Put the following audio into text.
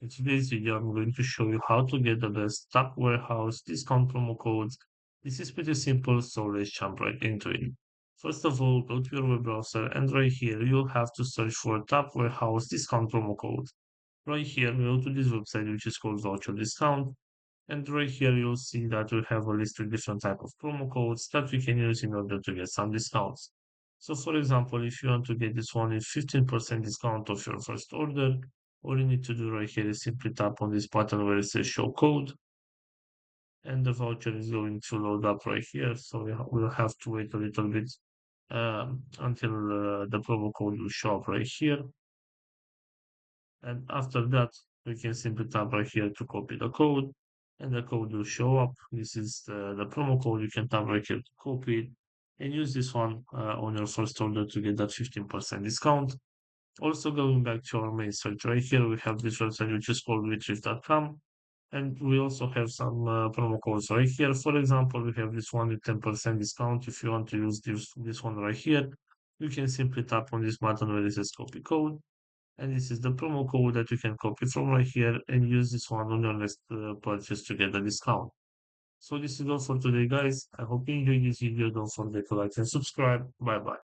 In today's video, I'm going to show you how to get the best stock warehouse discount promo codes. This is pretty simple, so let's jump right into it. First of all, go to your web browser and right here you'll have to search for top warehouse discount promo code. Right here, go to this website which is called Voucher Discount. And right here you'll see that we have a list of different type of promo codes that we can use in order to get some discounts. So for example, if you want to get this one with 15% discount of your first order, all you need to do right here is simply tap on this button where it says show code, and the voucher is going to load up right here. So we'll have to wait a little bit until the promo code will show up right here. And after that, we can simply tap right here to copy the code, and the code will show up. This is the promo code. You can tap right here to copy it and use this one on your first order to get that 15% discount. Also, going back to our main site right here, we have this website which is called retrieve.com. And we also have some promo codes right here. For example, we have this one with 10% discount. If you want to use this one right here, you can simply tap on this button where it says copy code, and this is the promo code that you can copy from right here and use this one on your next purchase to get a discount. So this is all for today, guys. I hope you enjoyed this video. Don't forget to like and subscribe. Bye bye.